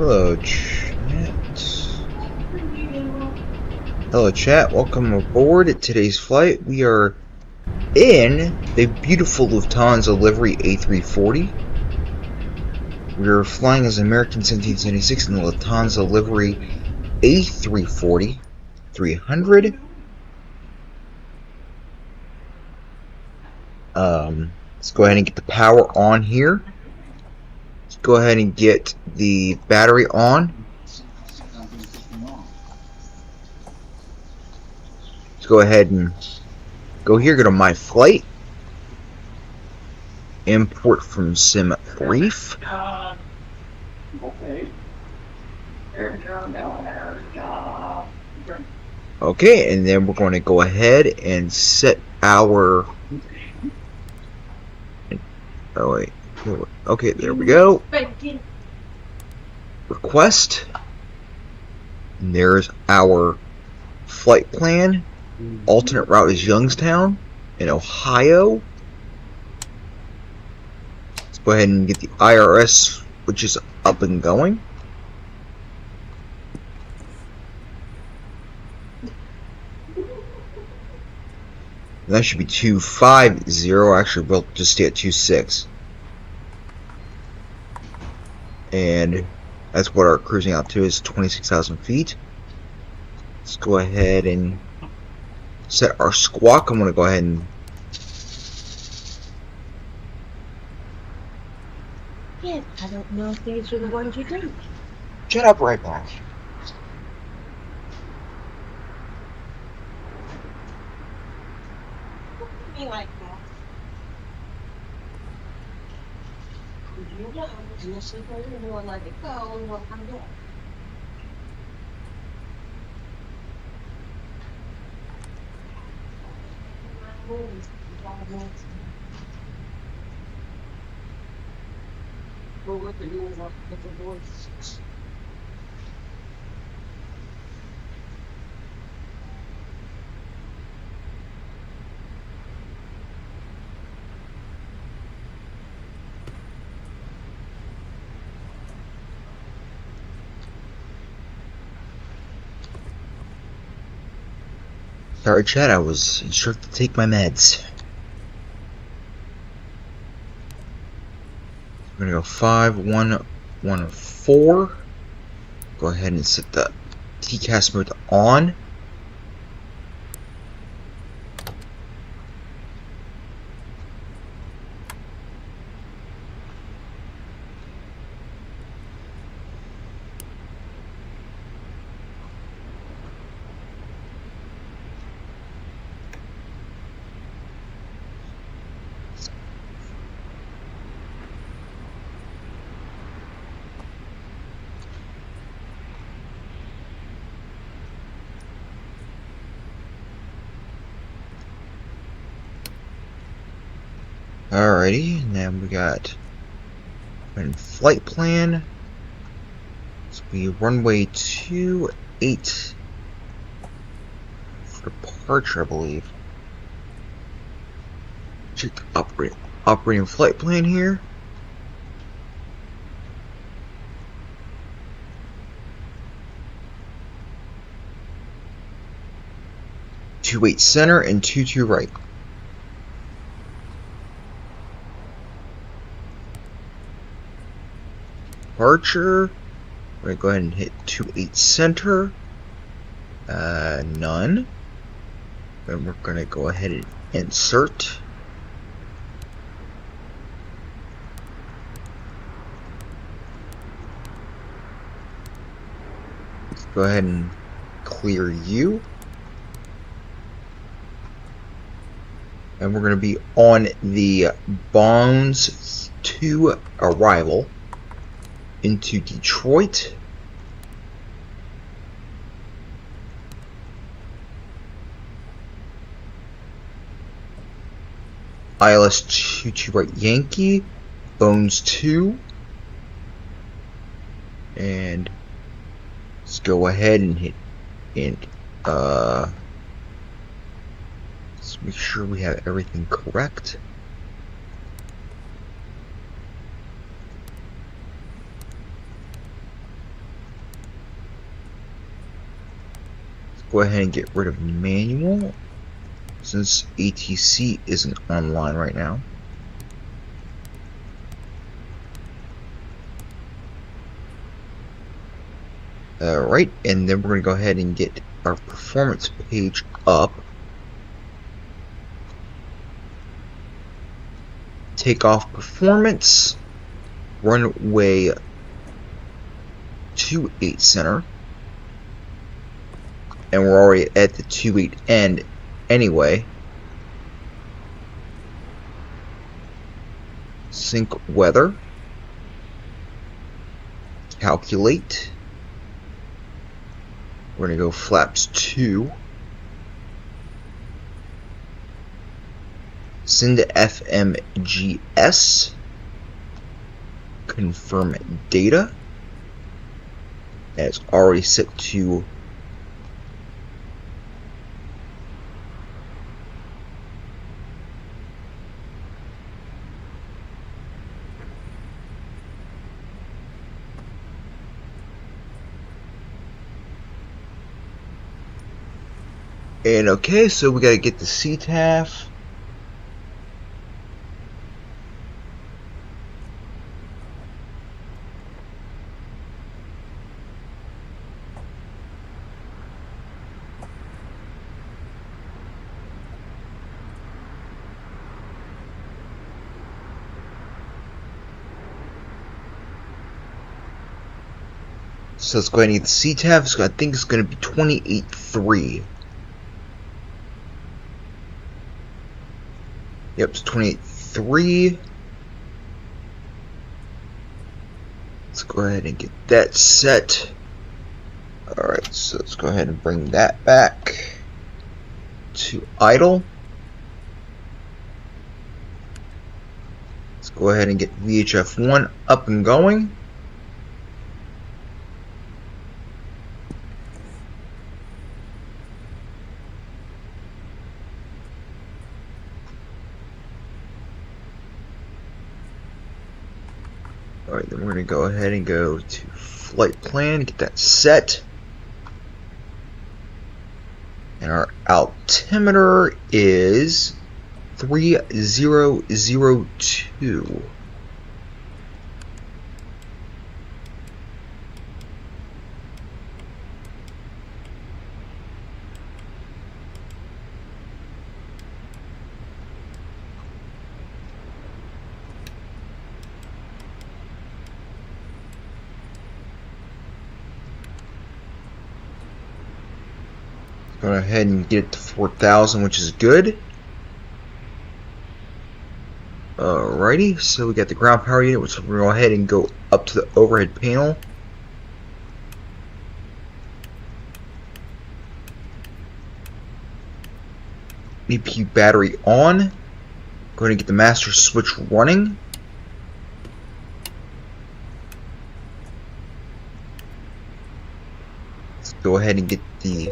Hello, chat. Hello, chat. Welcome aboard today's flight. We are in the beautiful Lufthansa Livery A340. We are flying as American 1776 in the Lufthansa Livery A340-300. Let's go ahead and get the power on here. Let's go ahead and get the battery on. Let's go ahead and go here, go to My Flight. Import from Sim Brief. Okay, and then we're going to go ahead and set our... Oh wait, okay, there we go. Request. And there's our flight plan. Alternate route is Youngstown in Ohio. Let's go ahead and get the IRS, which is up and going. And that should be 250. Actually, we'll just stay at 26. And that's what our cruising altitude is, 26,000 feet. Let's go ahead and set our squawk. I'm going to go ahead and... Yeah, I don't know if these are the ones you do. Shut up right back. Me like that. You know, unless you want to let it go, you won't come back. Well, what the news up with the voice. Sorry, chat, I was instructed to take my meds. We're gonna go 5114. Go ahead and set the TCAS mode on. Alrighty, and then we got flight plan. This will be runway 28 for departure, I believe. Check the operating flight plan here. Two 8 center and 22 right. Departure. We're going to go ahead and hit 28 center. None. Then we're going to go ahead and insert. Let's go ahead and clear you. And we're going to be on the Bonds to arrival into Detroit. ILS 22 right Yankee, Bones 2. And let's go ahead and hit let's make sure we have everything correct. go ahead and get rid of manual since ATC isn't online right now. Alright, and then we're going to go ahead and get our performance page up. Takeoff performance, runway 28 center, and we're already at the 28 end anyway. Sync weather, calculate. We're going to go flaps 2. Send to FMGS. Confirm data. That's already set to and okay, so we gotta get the CTAF. So let's go ahead and get the CTAF. So I think it's gonna be 28.3. Yep, it's 28.3. Let's go ahead and get that set. Alright, so let's go ahead and bring that back to idle. Let's go ahead and get VHF1 up and going. Alright, then we're going to go ahead and go to flight plan, get that set. And our altimeter is 3002. Go ahead and get it to 4,000, which is good. Alrighty, so we got the ground power unit, which we're going to go ahead and go up to the overhead panel. APU battery on. Going to get the master switch running. Let's go ahead and get the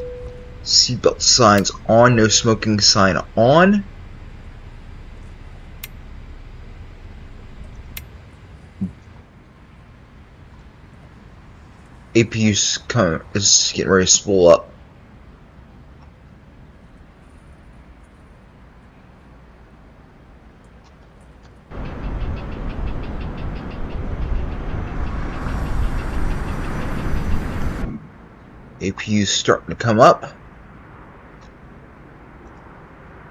seatbelt signs on, no smoking sign on. APU is getting ready to spool up. APU is starting to come up.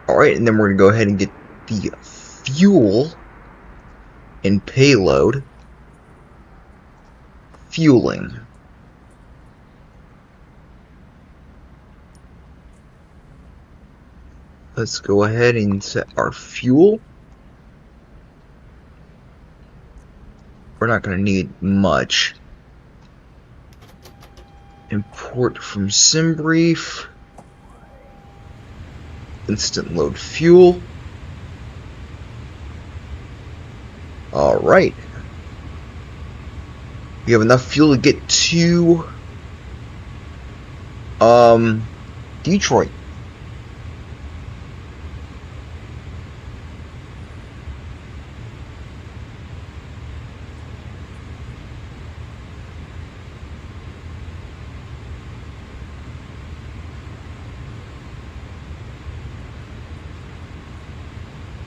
Alright, and then we're going to go ahead and get the fuel and payload fueling. Let's go ahead and set our fuel. We're not going to need much. Import from SimBrief. Instant load fuel. Alright. We have enough fuel to get to Detroit.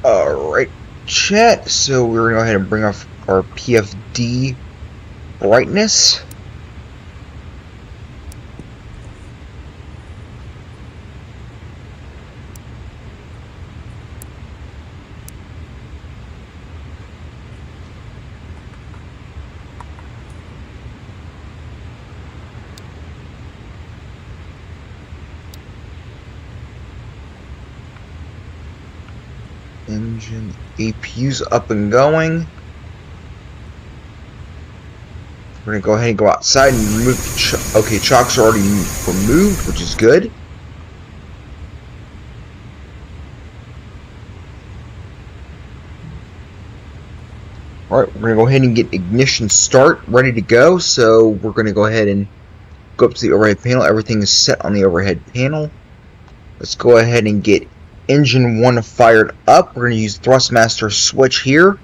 Alright, chat, so we're going to go ahead and bring off our PFD brightness. Engine APU's up and going. We're gonna go ahead and go outside and remove the okay, chocks are already removed, which is good. Alright, we're gonna go ahead and get ignition start ready to go. So we're gonna go ahead and go up to the overhead panel. Everything is set on the overhead panel. Let's go ahead and get engine 1 fired up. We're going to use thrustmaster switch here.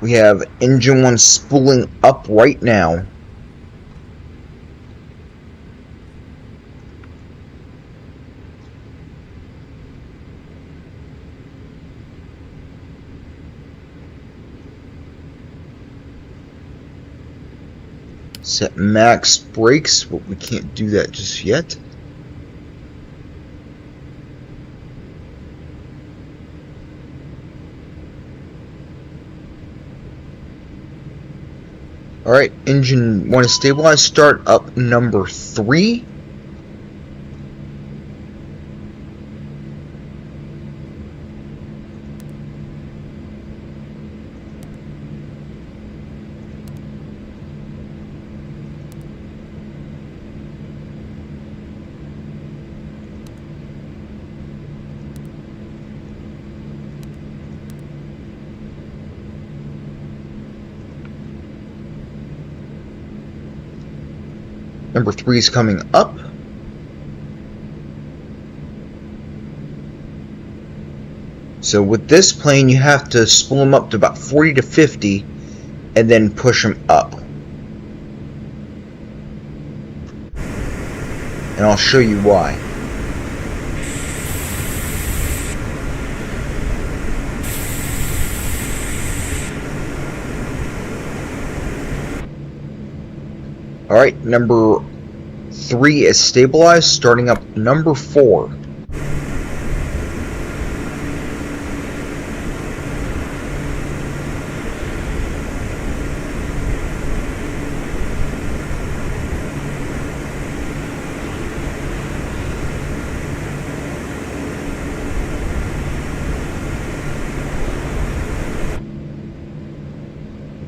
We have engine 1 spooling up right now. Set max brakes, but we can't do that just yet. Alright, engine 1 is stabilized. Start up number 3. Number 3 is coming up. So with this plane, you have to spool them up to about 40 to 50 and then push them up. And I'll show you why. Alright, number 3 is stabilized, starting up number 4.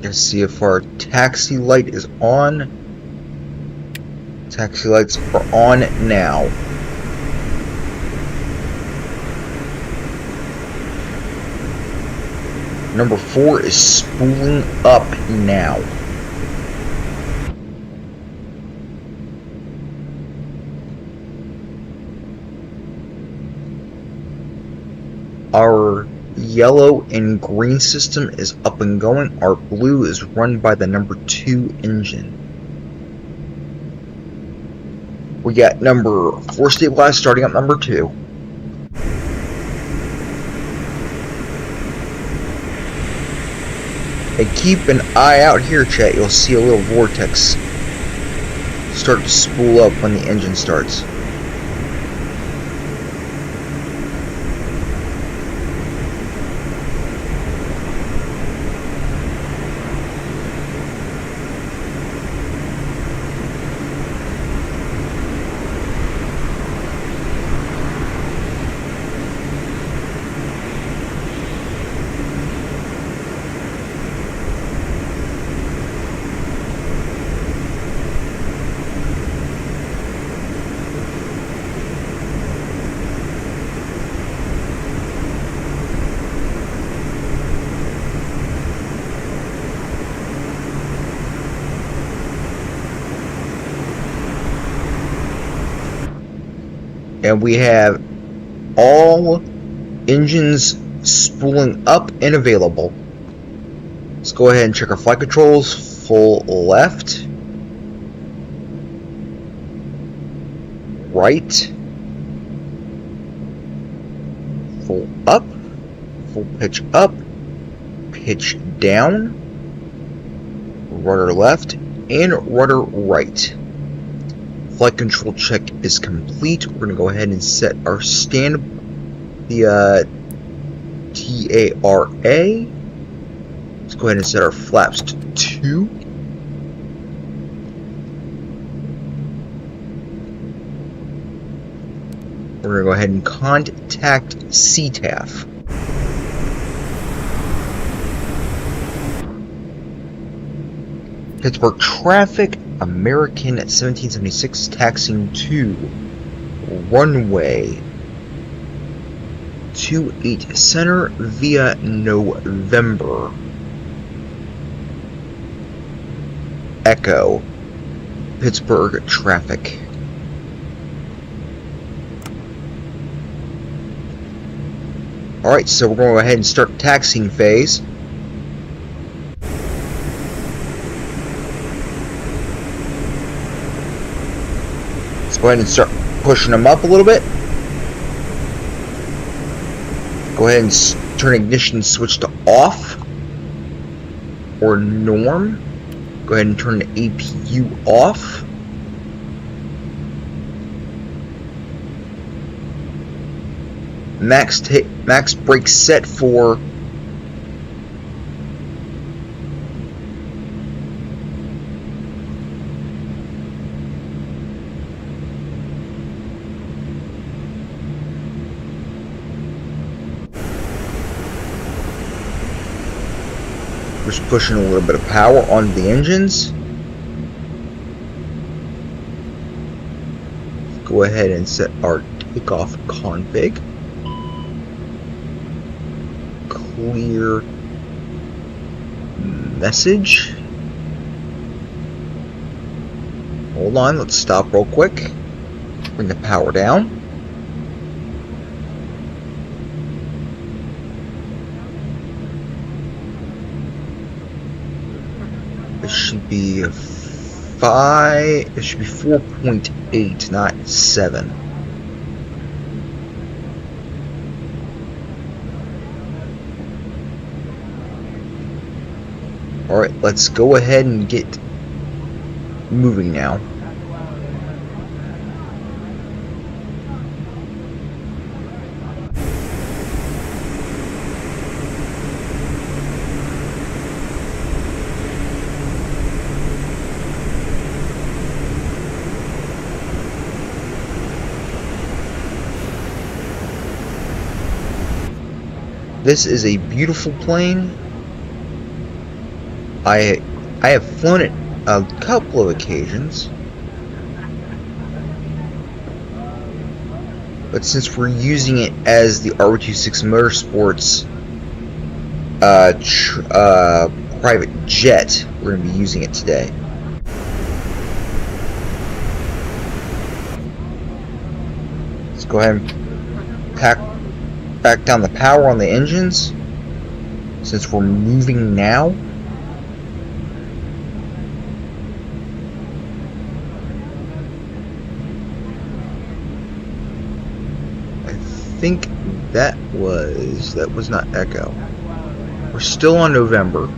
Let's see if our taxi light is on. Taxi lights are on now. Number 4 is spooling up now. Our yellow and green system is up and going. Our blue is run by the number 2 engine. We got number 4 stabilized, starting up number 2. And keep an eye out here, chat. You'll see a little vortex start to spool up when the engine starts. And we have all engines spooling up and available. Let's go ahead and check our flight controls. Full left, right, full up, full pitch up, pitch down, rudder left, and rudder right. Flight control check is complete. We're going to go ahead and set our the TARA. Let's go ahead and set our flaps to 2. We're going to go ahead and contact CTAF. Pittsburgh traffic, American 1776 taxiing to runway 28 center via November. Echo, Pittsburgh traffic. Alright, so we're going to go ahead and start taxiing phase. Let's go ahead and start pushing them up a little bit. Go ahead and turn ignition switch to off or norm. Go ahead and turn the APU off. Max brake set for just pushing a little bit of power on the engines. Go ahead and set our takeoff config. Clear message. Hold on, let's stop real quick. Bring the power down. It should be 5. It should be 4.8, not 7. Alright, let's go ahead and get moving now. This is a beautiful plane. I have flown it a couple of occasions, but since we're using it as the R226 Motorsports private jet, we're going to be using it today. Let's go ahead and pack back down the power on the engines since we're moving now. I think that was not Echo. We're still on November.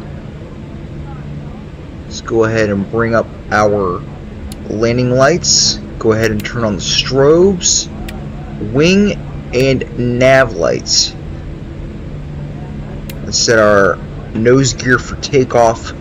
Let's go ahead and bring up our landing lights. Go ahead and turn on the strobes, wing and nav lights. Let's set our nose gear for takeoff.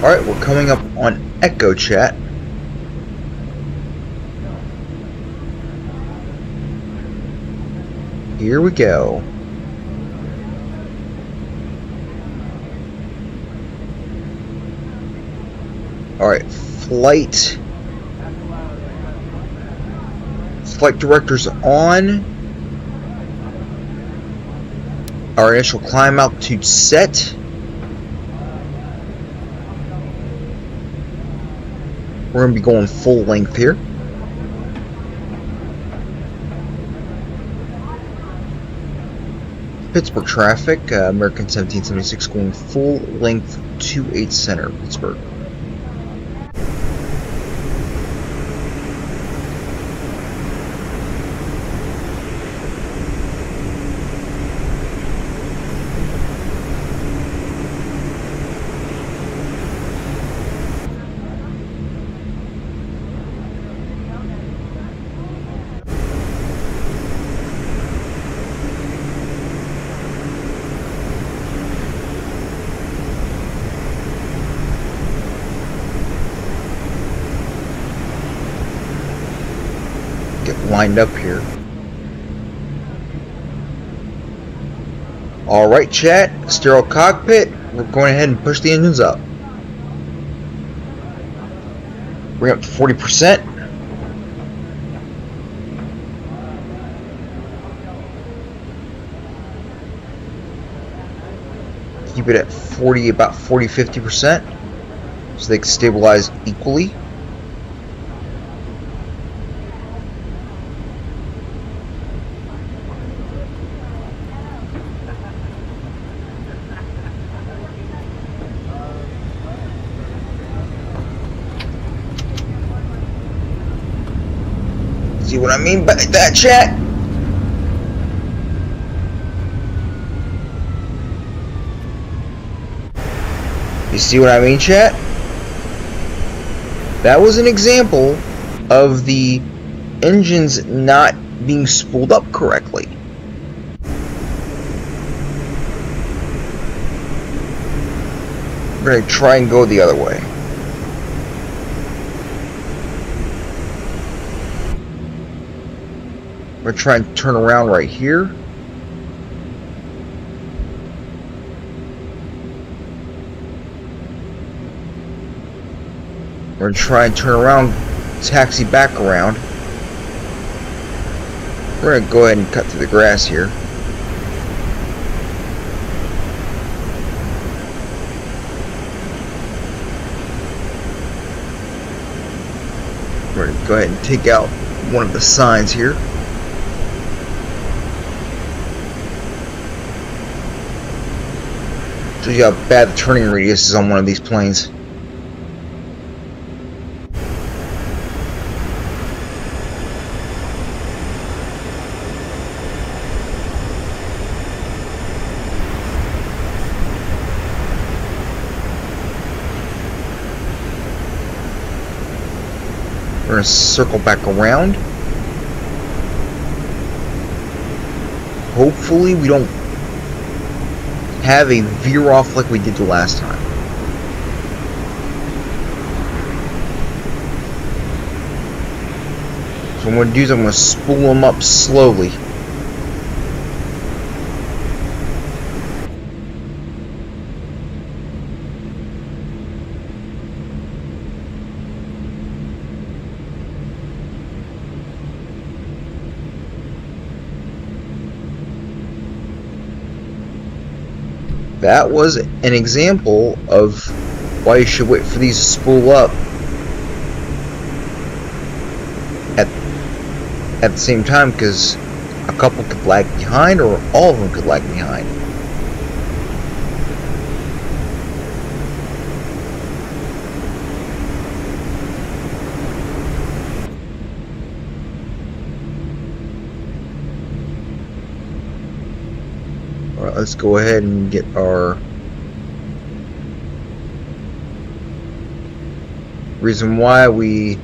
Alright, we're coming up on Echo Chat. Here we go. Alright, flight director's on. Our initial climb altitude set. We're going to be going full length here. Pittsburgh traffic, American 1776 going full length 28 center, Pittsburgh. Get lined up here. Alright, chat, sterile cockpit, we're going ahead and push the engines up. Bring up to 40%. Keep it at 40, about 40-50%, so they can stabilize equally. See what I mean by that, chat? You see what I mean, chat? That was an example of the engines not being spooled up correctly. We're going to try and go the other way. We're going to try and turn around right here. We're going to try and turn around, taxi back around. We're going to go ahead and cut through the grass here. We're going to go ahead and take out one of the signs here. Shows you how bad the turning radius is on one of these planes. We're going to circle back around. Hopefully we don't have a veer off like we did the last time. So what I'm going to do is I'm going to spool them up slowly. That was an example of why you should wait for these to spool up at the same time, because a couple could lag behind or all of them could lag behind. Alright, let's go ahead and get our reason why we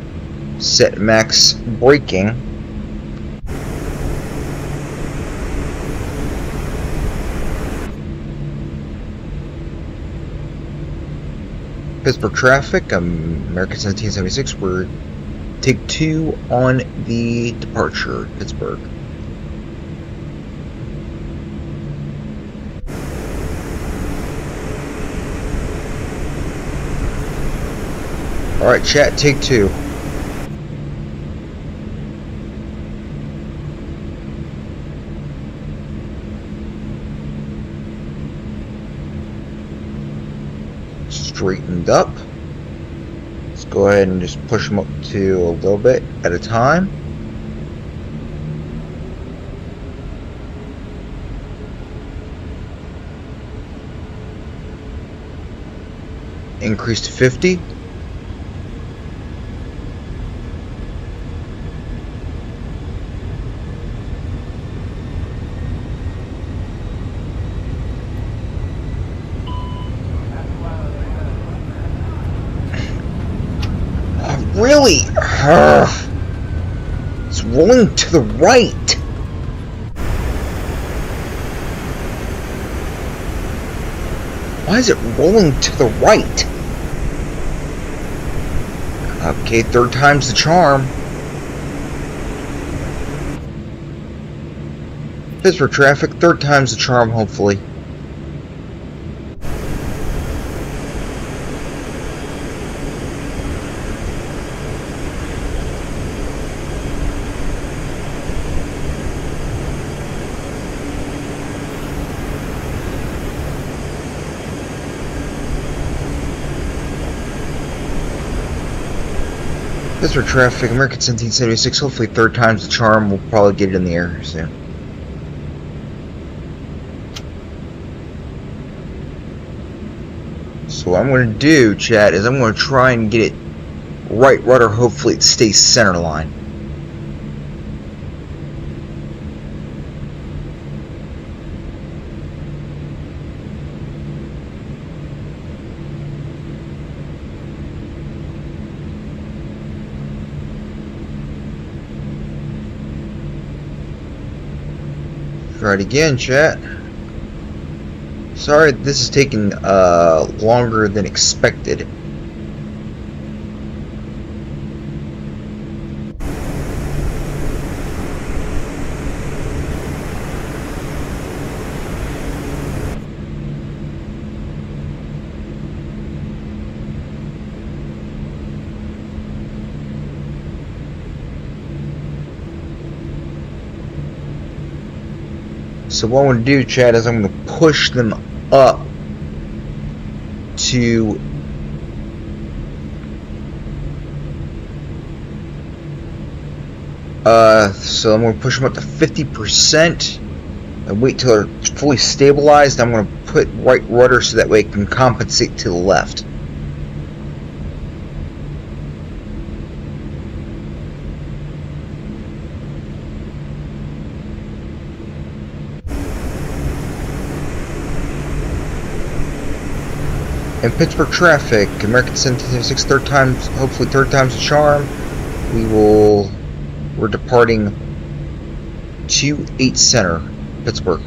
set max braking. Pittsburgh traffic, American 1776, we're take 2 on the departure, Pittsburgh. Alright, chat, take two. Straightened up. Let's go ahead and just push them up to a little bit at a time. Increase to 50. Really? It's rolling to the right. Why is it rolling to the right? Okay, third time's the charm. Pittsburgh traffic, third time's the charm, hopefully. Pittsburgh traffic, American 1776, hopefully third time's the charm. We'll probably get it in the air soon. So what I'm going to do, chat, is I'm going to try and get it right rudder. Hopefully it stays center line. Try it again, chat. Sorry, this is taking longer than expected. So what I'm going to do, chat, is I'm going to push them up to so I'm going to push them up to 50% and wait till they're fully stabilized. I'm going to put right rudder so that way it can compensate to the left. In Pittsburgh traffic, American 1776, third time, hopefully third time's the charm. We're departing 28 Center, Pittsburgh.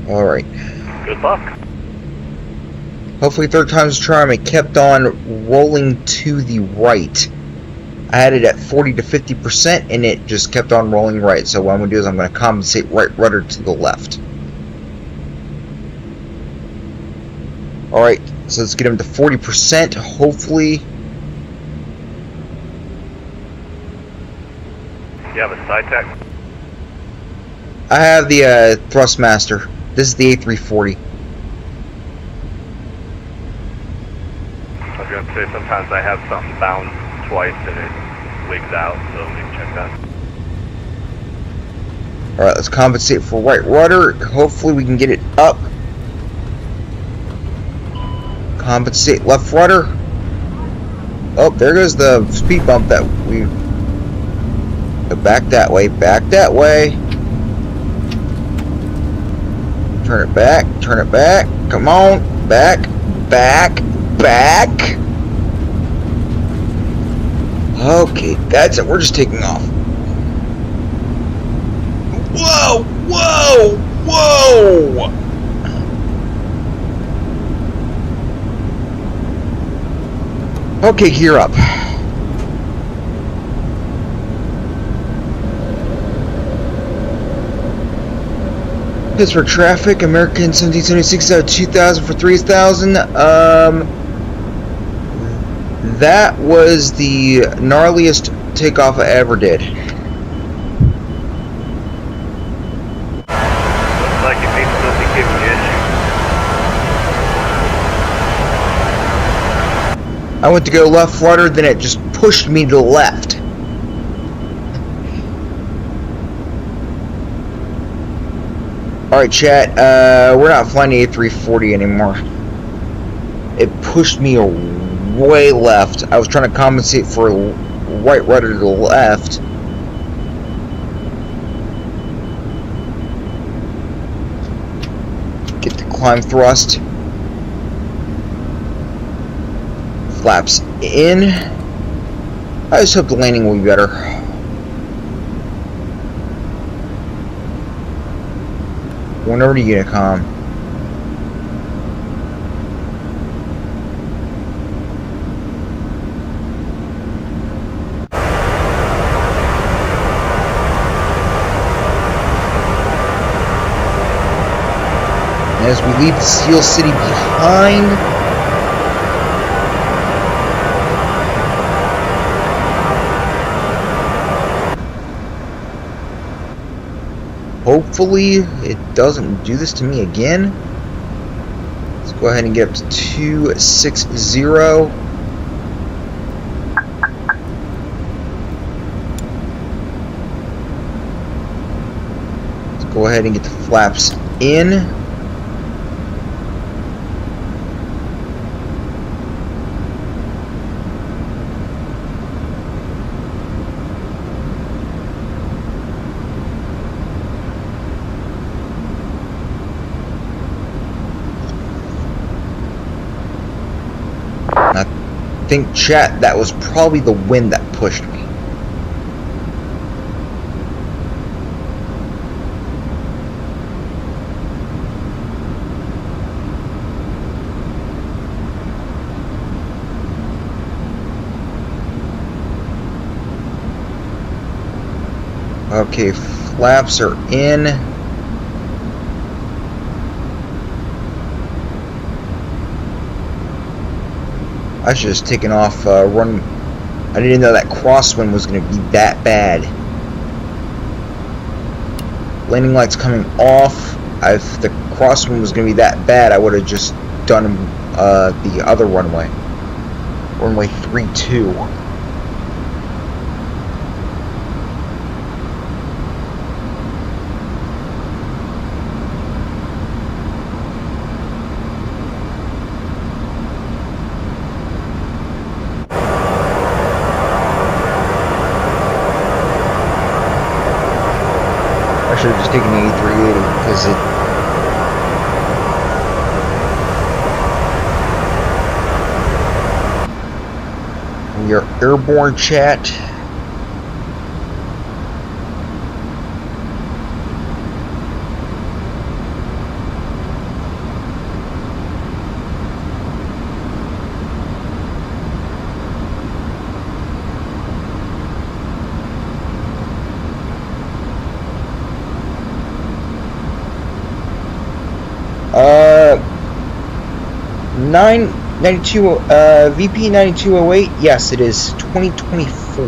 Alright. Good luck. Hopefully third time's the charm. It kept on rolling to the right. I had it at 40 to 50% and it just kept on rolling right. So what I'm going to do is I'm going to compensate right rudder to the left. Alright, so let's get him to 40%. Hopefully. You have a side tack? I have the Thrustmaster. This is the A340. I was going to say sometimes I have something bound twice and it wigs out, so we can check that. Alright, let's compensate for right rudder. Hopefully we can get it up. Compensate left rudder. Oh, there goes the speed bump that we... Back that way, back that way. Turn it back, turn it back. Come on, back, back, back. Okay, that's it. We're just taking off. Whoa, whoa, whoa. Okay, gear up. Pittsburgh traffic, American 1776 out of 2000 for 3000. That was the gnarliest takeoff I ever did. Looks like it may still be giving you issues. I went to go left flutter, then it just pushed me to the left. Alright chat, we're not flying the A340 anymore. It pushed me way left. I was trying to compensate for a right rudder to the left. Get the climb thrust. Flaps in. I just hope the landing will be better. Going over to Unicom. As we leave the Steel City behind, hopefully it doesn't do this to me again. Let's go ahead and get up to 260. Let's go ahead and get the flaps in. I think, chat, that was probably the wind that pushed me. Okay, flaps are in. I should have just taken off run. I didn't know that crosswind was going to be that bad. Landing lights coming off. If the crosswind was going to be that bad, I would have just done the other runway. Runway 32. I should have just taken the A380 because we are airborne, chat. VP 9208, yes, it is 2024.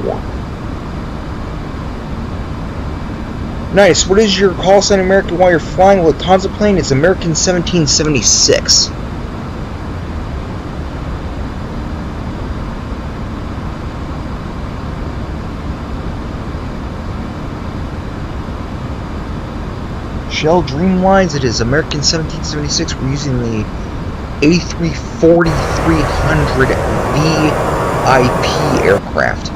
Nice. What is your call sign, American, while you're flying a Lufthansa plane? It's American 1776. Shell Dreamlines, it is American 1776. We're using the A340-300 VIP aircraft.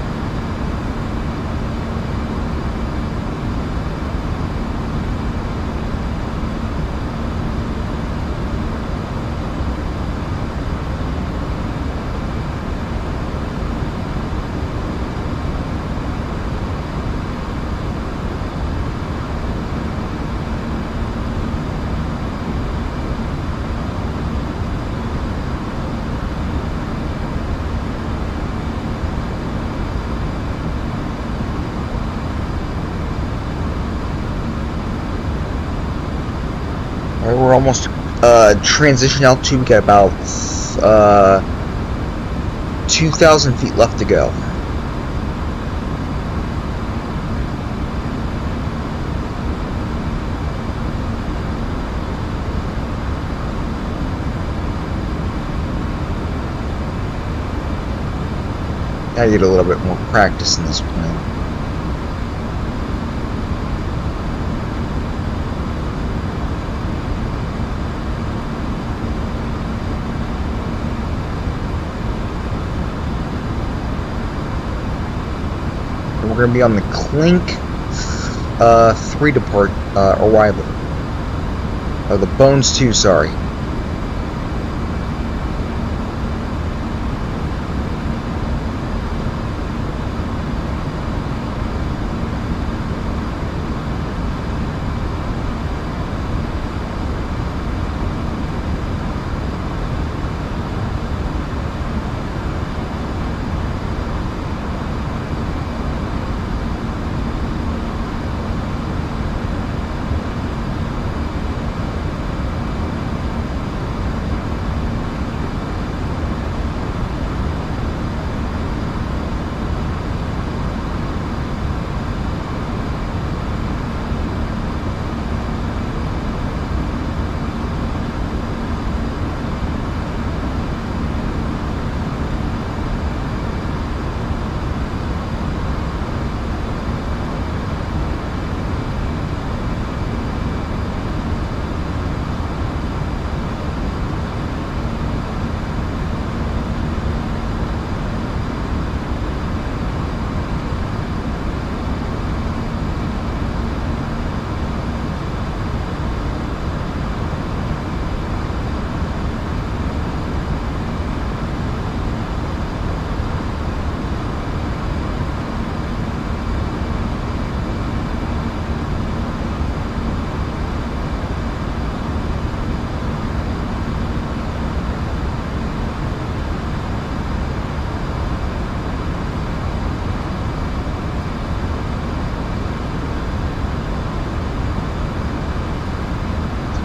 Alright, we're almost transition altitude. We got about 2,000 feet left to go. Gotta get a little bit more practice in this plane. We're going to be on the Clink 3 depart arrival. The Bones 2, sorry.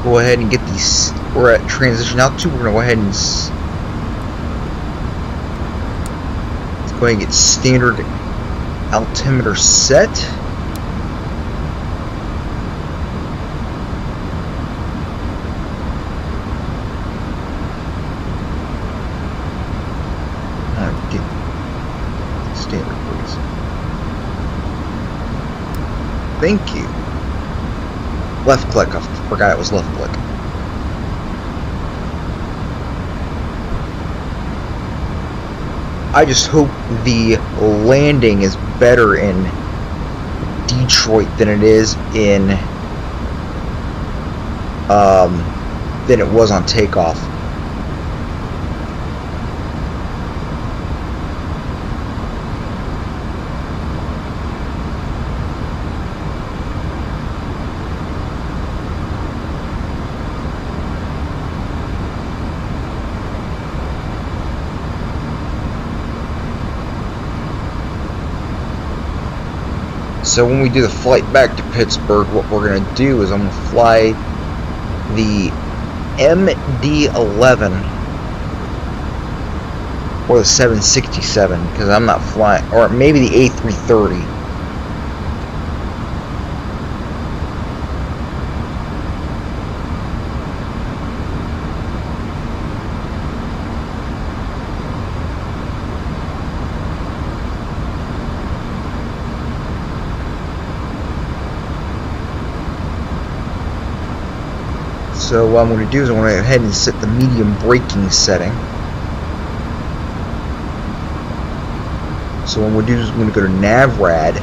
Go ahead and get these. We're at transition altitude. We're gonna go ahead and let's go ahead and get standard altimeter set. Get standard, please. Thank you. Left click. I forgot it was left click. I just hope the landing is better in Detroit than it is in than it was on takeoff. So when we do the flight back to Pittsburgh, what we're going to do is I'm going to fly the MD-11 or the 767 because I'm not flying, or maybe the A330. So what I'm going to do is I'm going to go ahead and set the medium braking setting. So what I'm going to do is I'm going to go to NavRad.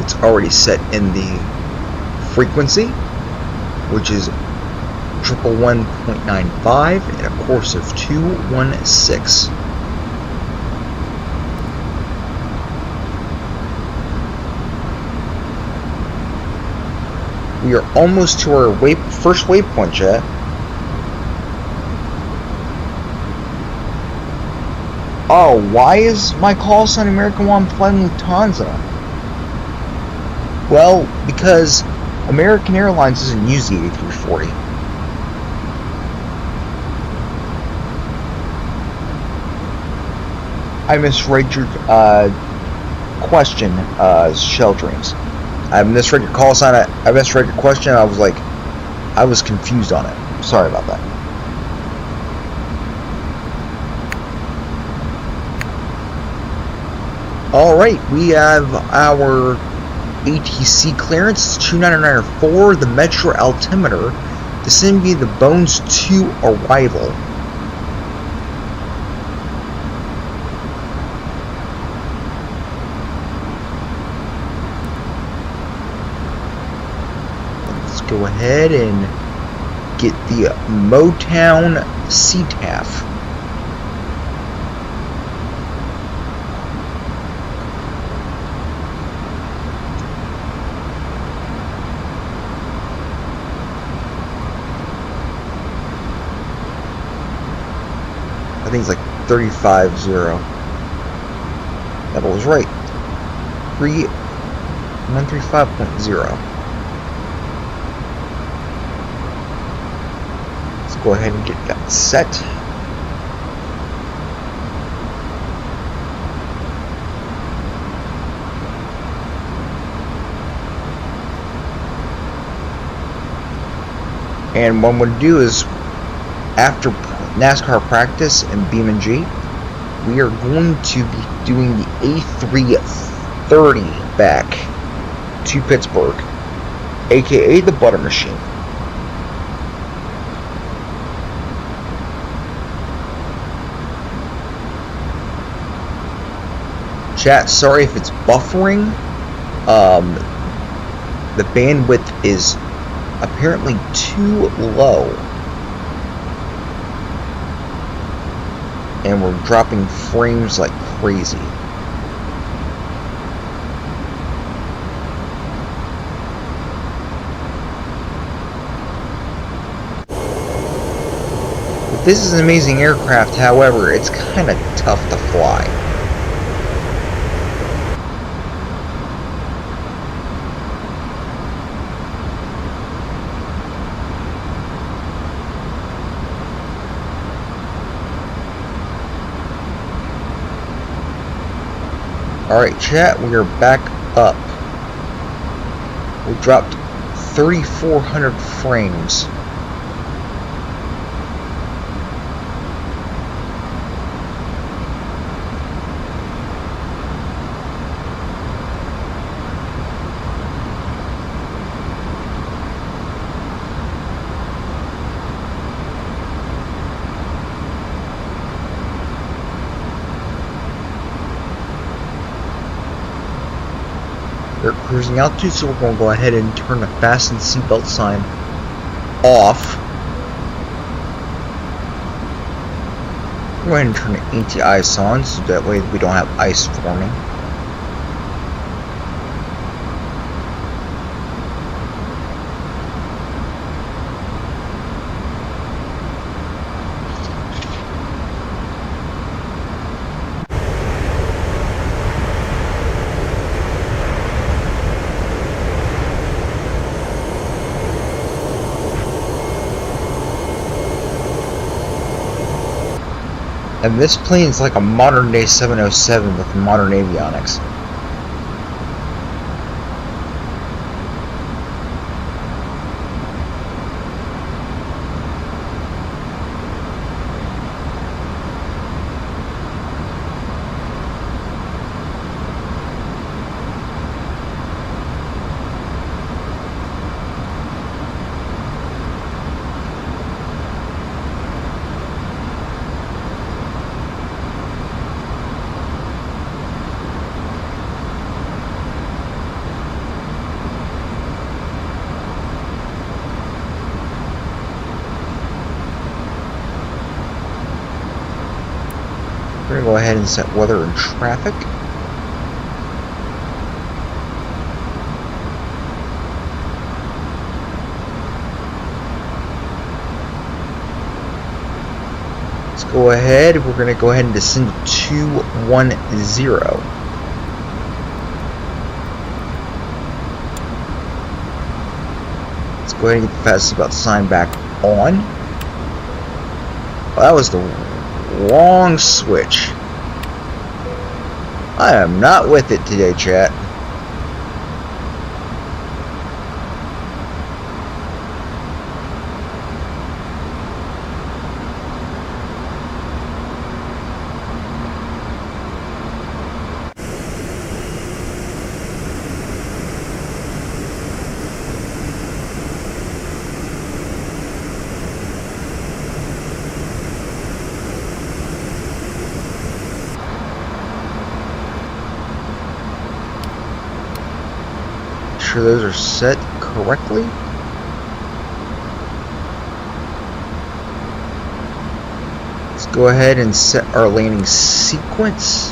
It's already set in the frequency, which is 111.95 and a course of 216. We are almost to our first waypoint, chat. Oh, why is my call sign American while I'm flying Lufthansa? Well, because American Airlines doesn't use the A340. I misread your question, Shell Dreams. I misread your call sign. I misread your question. I was confused on it. Sorry about that. Alright, we have our ATC clearance, 29904, the Metro altimeter, descending via the Bones 2 arrival. Let's go ahead and get the Motown CTAF. I think it's like 35.0. That was right. 135.0. Let's go ahead and get that set. And what I'm going to do is, after NASCAR practice and BeamNG, we are going to be doing the A330 back to Pittsburgh, aka the butter machine. Chat, sorry if it's buffering. The bandwidth is apparently too low. And we're dropping frames like crazy. This is an amazing aircraft, however, it's kind of tough to fly. Alright chat, we are back up. We dropped 3,400 frames. They're cruising altitude, so we're going to go ahead and turn the fasten seatbelt sign off. Go ahead and turn the anti-ice on, so that way we don't have ice forming. And this plane is like a modern day 707 with modern avionics. We're going to go ahead and set weather and traffic. Let's go ahead. We're going to go ahead and descend to 210. Go ahead and get the fast seatbelt sign back on. Well, that was the wrong switch. I am not with it today, chat. Sure those are set correctly. Let's go ahead and set our landing sequence.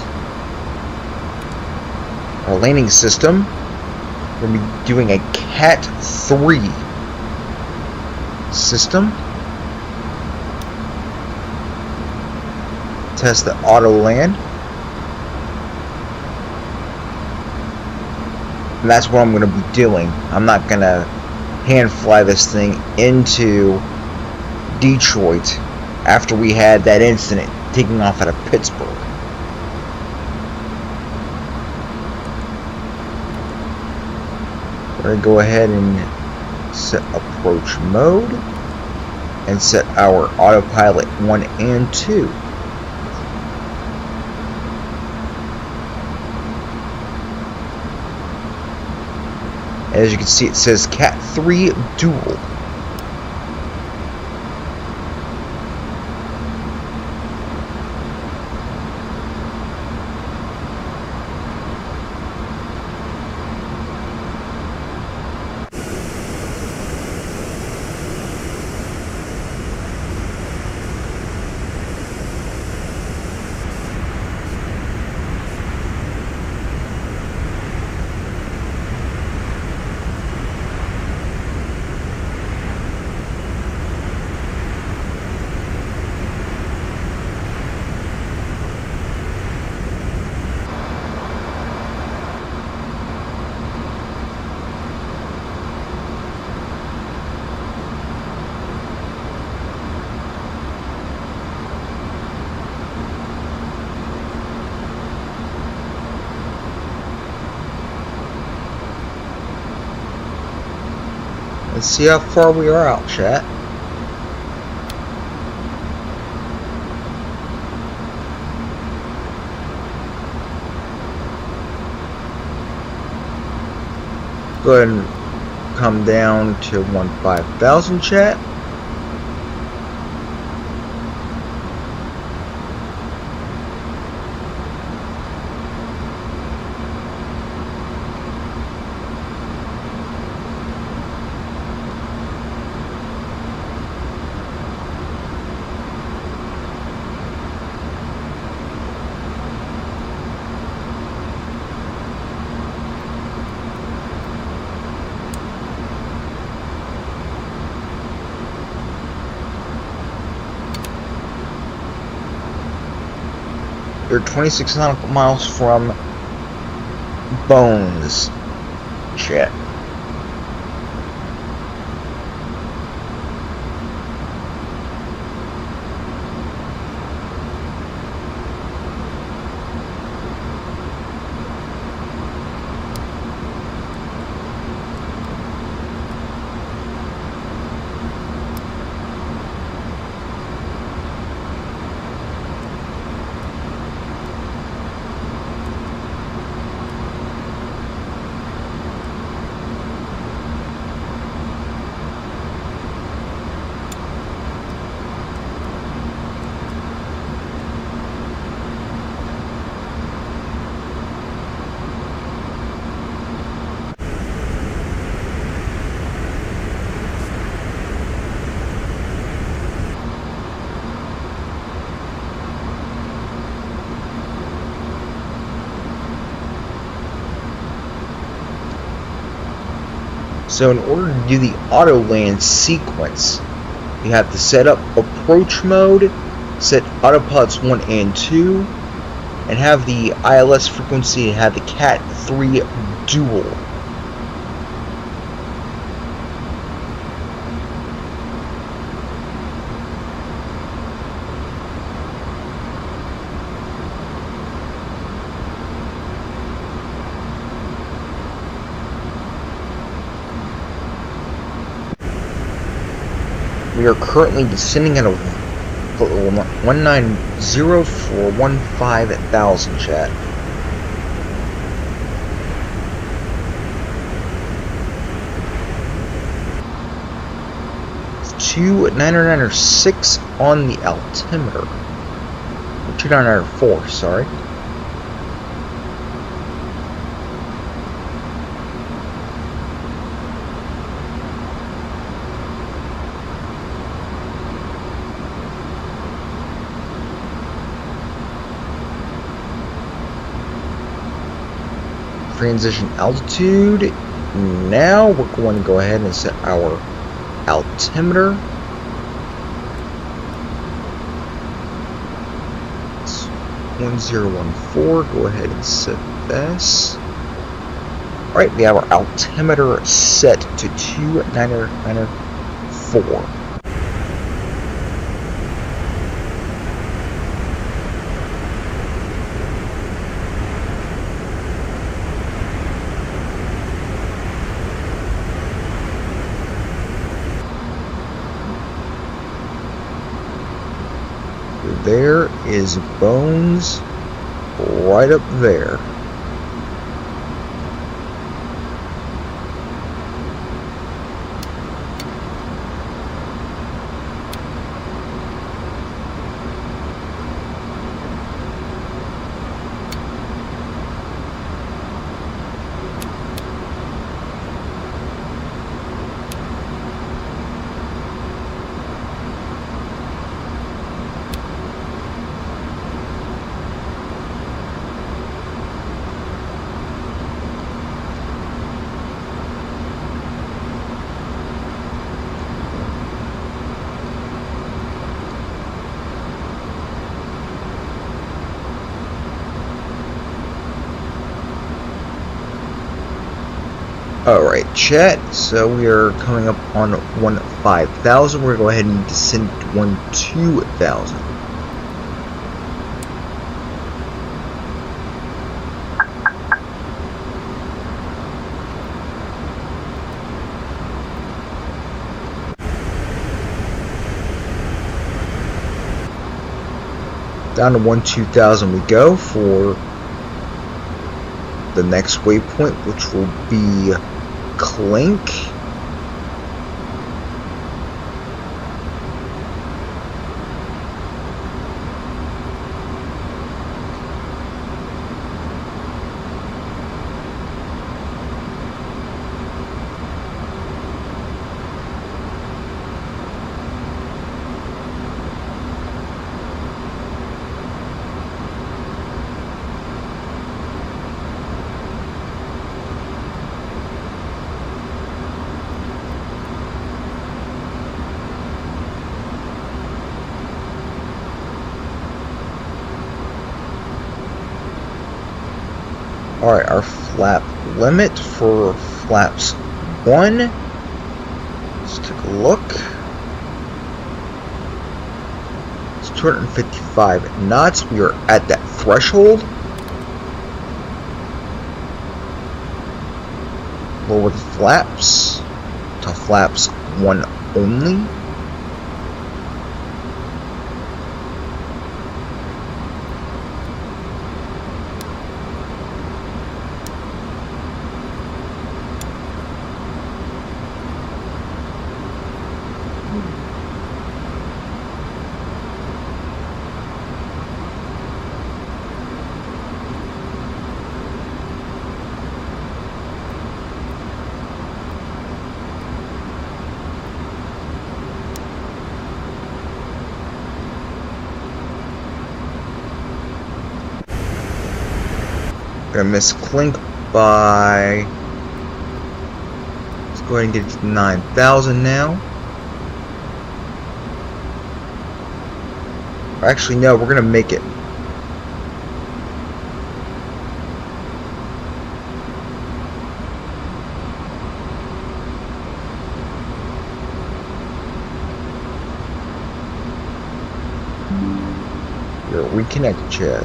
Our landing system. We're going to be doing a Cat 3 system. Test the auto land. And that's what I'm going to be doing. I'm not going to hand fly this thing into Detroit after we had that incident taking off out of Pittsburgh. We're going to go ahead and set approach mode and set our autopilot 1 and 2. As you can see, it says Cat 3 Dual. Let's see how far we are out, chat. Go ahead and come down to 15,000, chat. They're 26 nautical miles from Bones, chat. So in order to do the auto land sequence, you have to set up approach mode, set autopilots 1 and 2, and have the ILS frequency and have the Cat 3 Dual. We are currently descending at a 190,415,000, chat. It's 2996 on the altimeter. 2994, sorry. Transition altitude. Now we're going to go ahead and set our altimeter. It's 1014. Go ahead and set this. Alright, we have our altimeter set to 2994. There is Bones right up there. Alright, chat, so we are coming up on 15,000. We're going to go ahead and descend to 12,000. Down to 12,000 we go for the next waypoint, which will be Clink. Alright, our flap limit for flaps 1. Let's take a look. It's 255 knots. We are at that threshold. Lower the flaps to flaps 1 only. Gonna miss Clink by, let's go ahead and get it to 9,000 now. Actually, no, we're gonna make it. Here, reconnect, chat.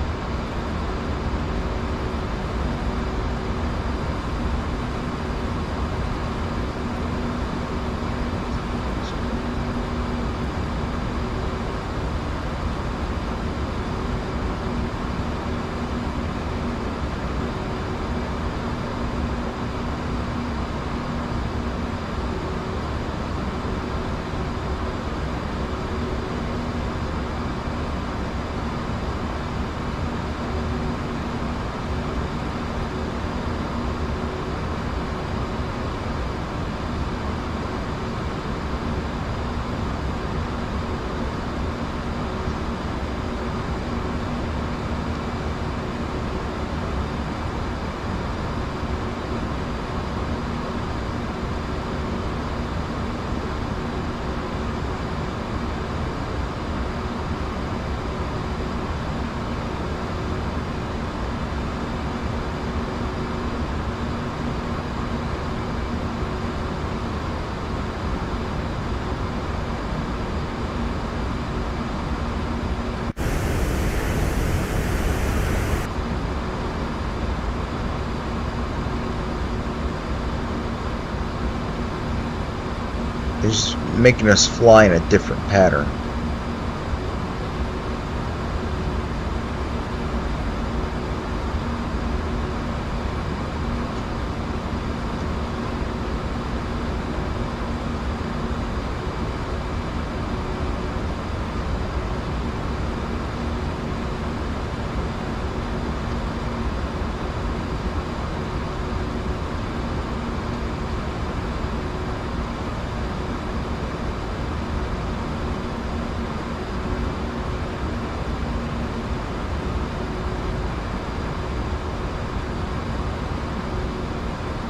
They're just making us fly in a different pattern.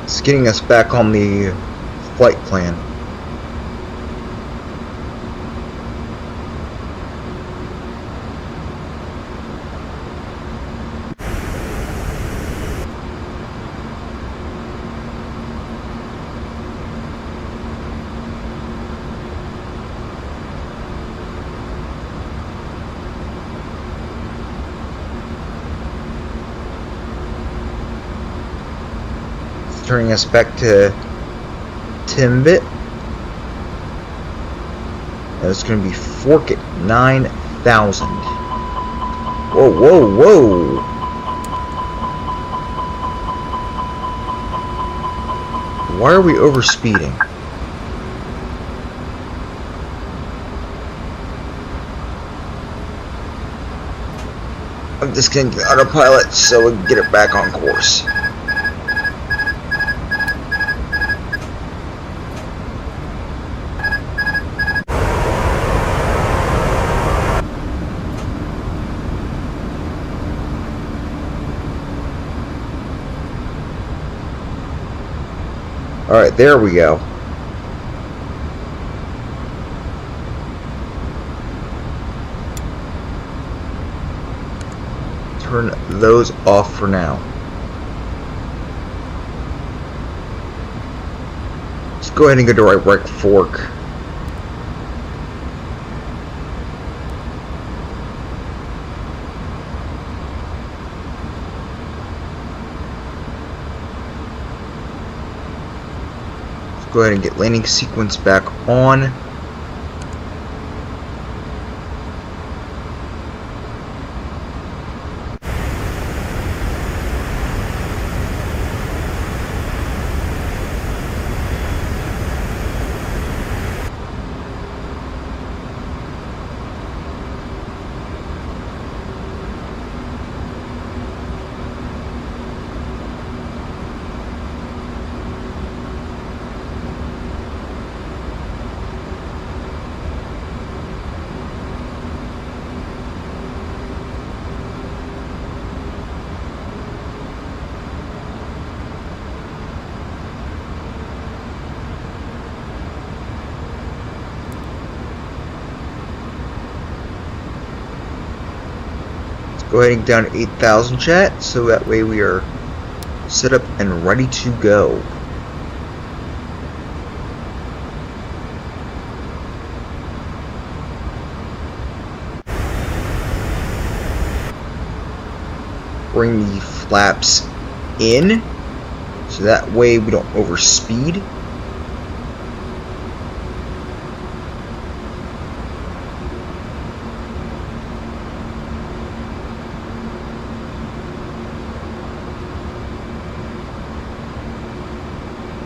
It's getting us back on the flight plan. Turning us back to Timbit. And it's going to be fork at 9,000. Whoa, whoa, whoa! Why are we overspeeding? I'm just going to autopilot so we can get it back on course. Alright, there we go. Turn those off for now. Let's go ahead and go to our right fork. Go ahead and get landing sequence back on. Go ahead and get down to 8,000 chat, so that way we are set up and ready to go. Bring the flaps in, so that way we don't overspeed.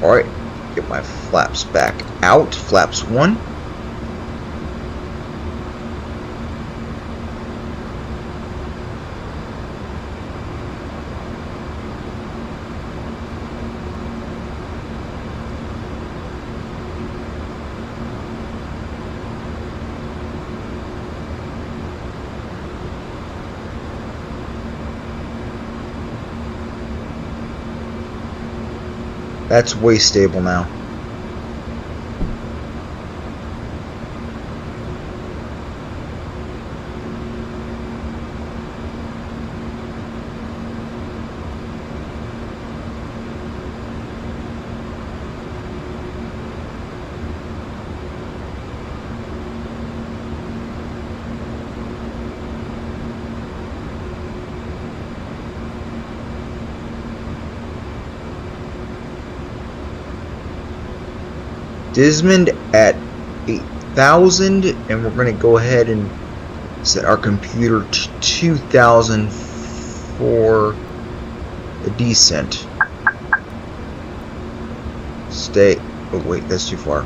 Alright, get my flaps back out. Flaps 1. That's way stable now. Desmond at 1000, and we're going to go ahead and set our computer to 2000 for the descent. Stay. Oh wait, that's too far.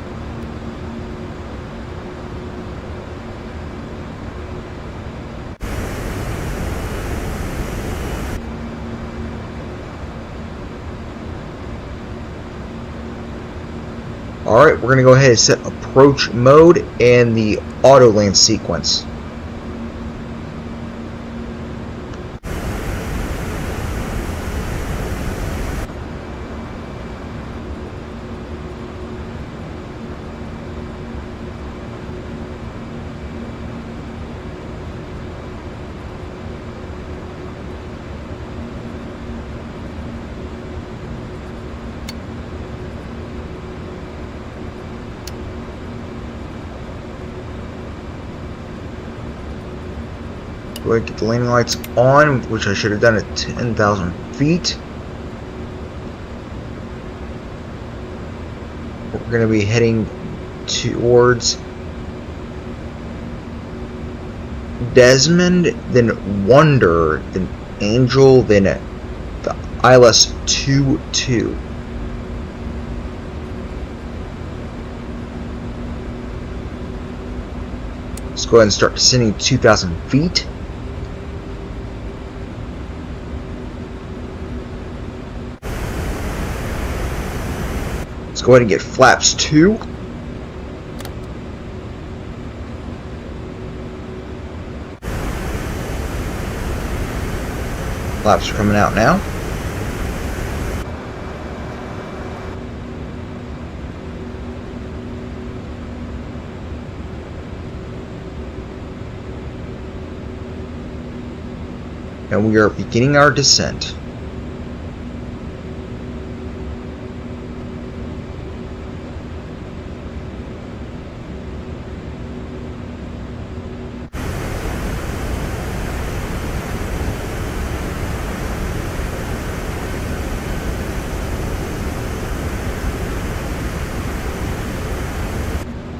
Alright, we're going to go ahead and set approach mode and the auto land sequence. Go ahead and get the landing lights on, which I should have done at 10,000 feet. We're going to be heading towards Desmond, then Wonder, then Angel, then the ILS 22. Let's go ahead and start descending 2,000 feet. Let's go ahead and get flaps 2. Flaps are coming out now. And we are beginning our descent.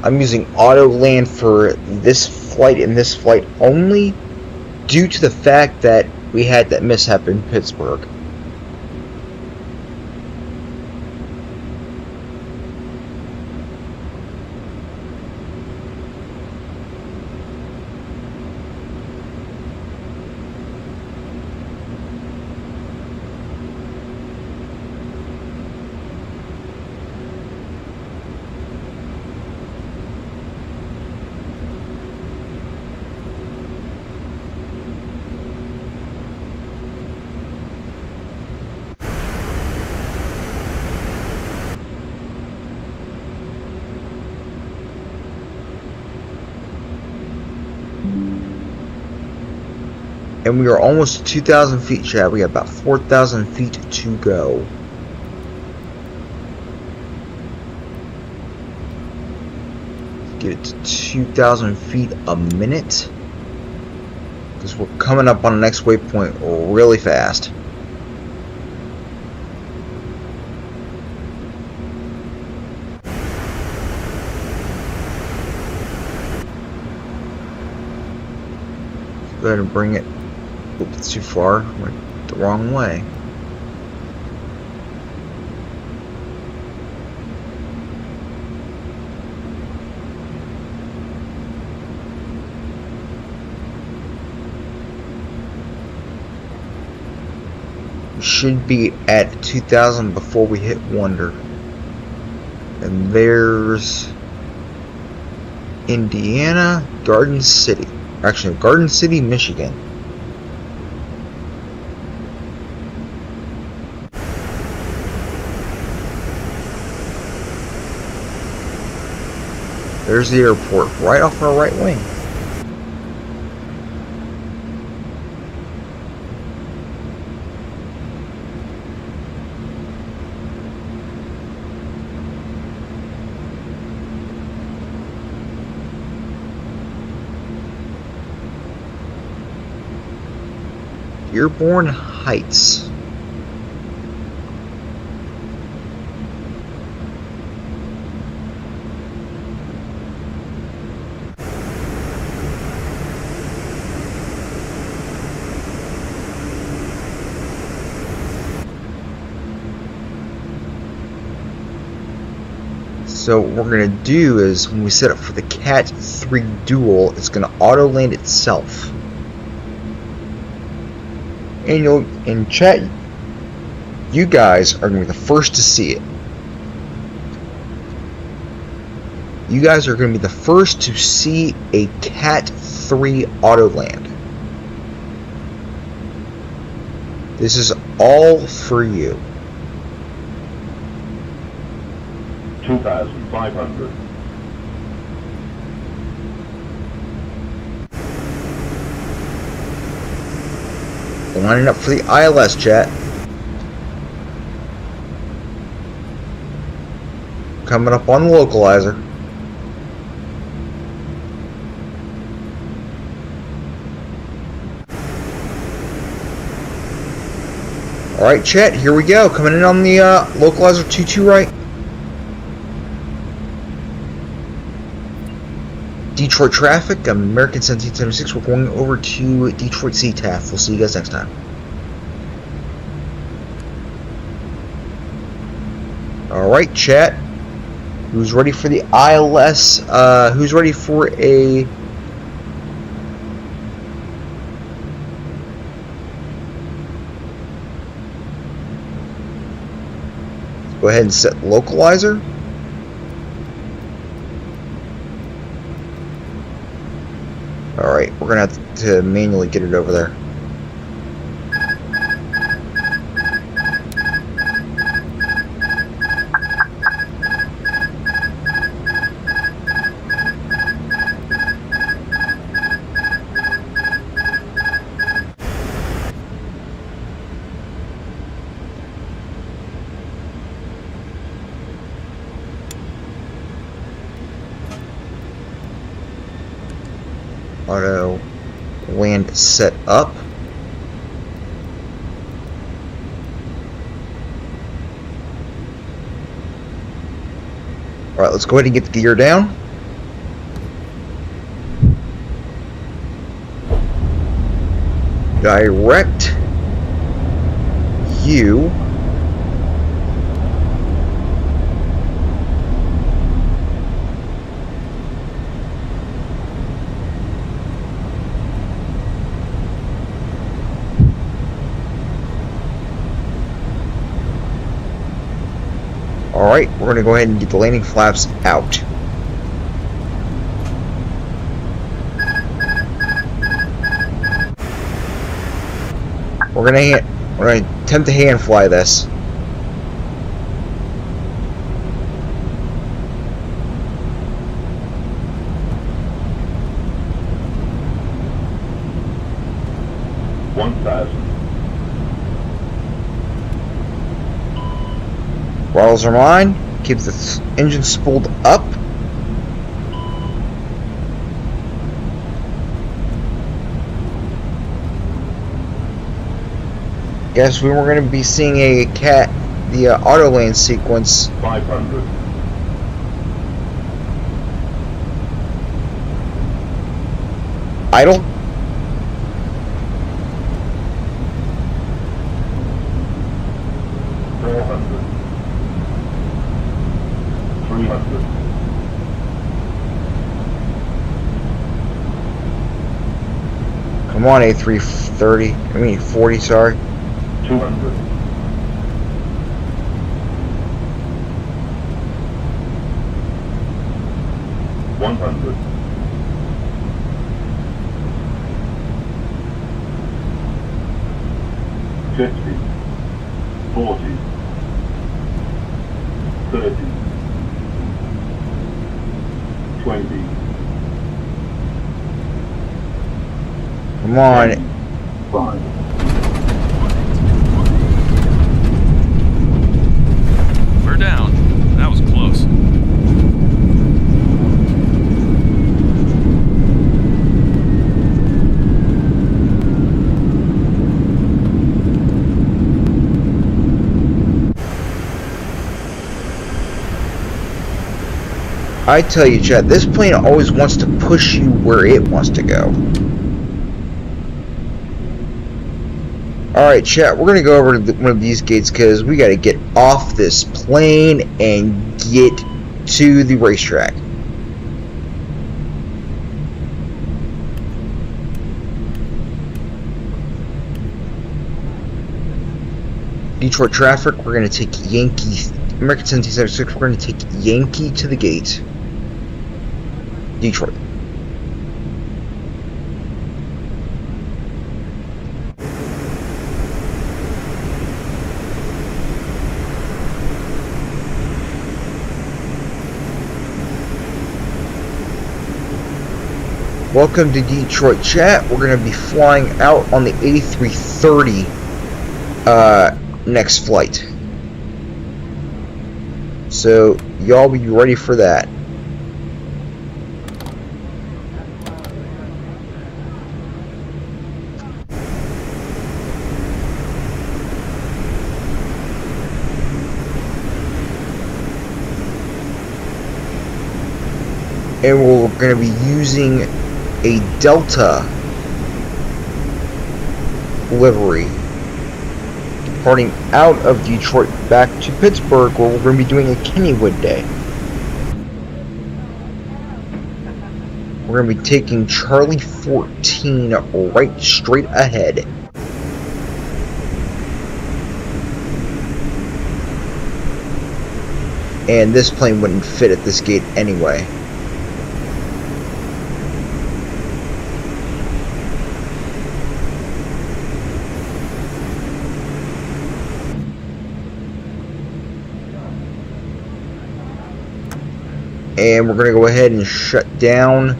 I'm using auto land for this flight and this flight only due to the fact that we had that mishap in Pittsburgh. And we are almost 2,000 feet, Chad. We have about 4,000 feet to go. Get it to 2,000 feet a minute. Because we're coming up on the next waypoint really fast. Go ahead and bring it. Oops, it's too far. Went the wrong way. We should be at 2,000 before we hit Wonder. And there's Indiana, Garden City. Actually, Garden City, Michigan. There's the airport, right off our right wing. Dearborn Heights. So what we're going to do is when we set up for the Cat 3 dual, it's going to auto land itself. And in chat, you guys are going to be the first to see it. You guys are going to be the first to see a Cat 3 auto land. This is all for you. 2,500. Lining up for the ILS, chat. Coming up on the localizer. Alright, chat, here we go. Coming in on the localizer 2-2 right. Detroit traffic, American 1776. We're going over to Detroit CTAF. We'll see you guys next time. Alright, chat. Who's ready for the ILS? Who's ready for a... Let's go ahead and set localizer. Alright, we're going to have to manually get it over there. Auto land set up. Alright, let's go ahead and get the gear down. Direct you Alright, we're going to go ahead and get the landing flaps out. We're going to attempt to hand fly this. Throttles are mine. Keeps the engine spooled up. Guess we were going to be seeing the auto land sequence. 500. Idle. Come on, A330. 40, sorry. 200. 100. 50. 40. 30. 20. Come on. 5. We're down. That was close. I tell you, Chad, this plane always wants to push you where it wants to go. Alright, chat, we're going to go over to one of these gates because we got to get off this plane and get to the racetrack. Detroit traffic, we're going to take Yankee, American 1776, we're going to take Yankee to the gate. Detroit. Welcome to Detroit chat. We're going to be flying out on the A330 next flight. So y'all be ready for that. And we're going to be using a Delta livery, departing out of Detroit back to Pittsburgh, where we're going to be doing a Kennywood Day. We're going to be taking Charlie 14 right straight ahead. And this plane wouldn't fit at this gate anyway. And we're going to go ahead and shut down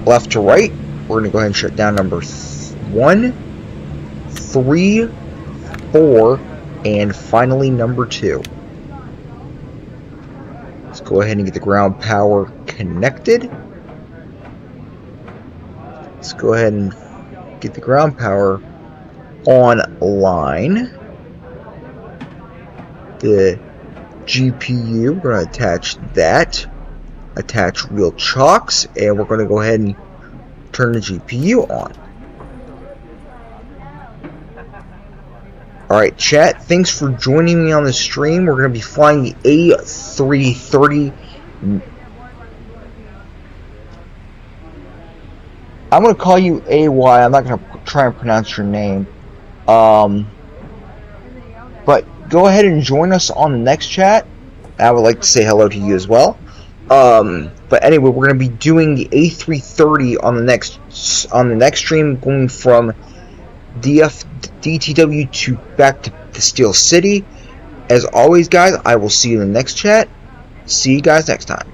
left to right. We're going to go ahead and shut down number 1, 3, 4, and finally number 2. Let's go ahead and get the ground power connected. Let's go ahead and get the ground power online. The GPU, we're going to attach that, attach real chocks, and we're going to go ahead and turn the GPU on. Alright chat, thanks for joining me on the stream. We're going to be flying the A330. I'm going to call you AY, I'm not going to try and pronounce your name. But go ahead and join us on the next chat. I would like to say hello to you as well. But anyway, we're going to be doing the A330 on the next stream, going from DTW to back to the Steel City. As always, guys, I will see you in the next chat. See you guys next time.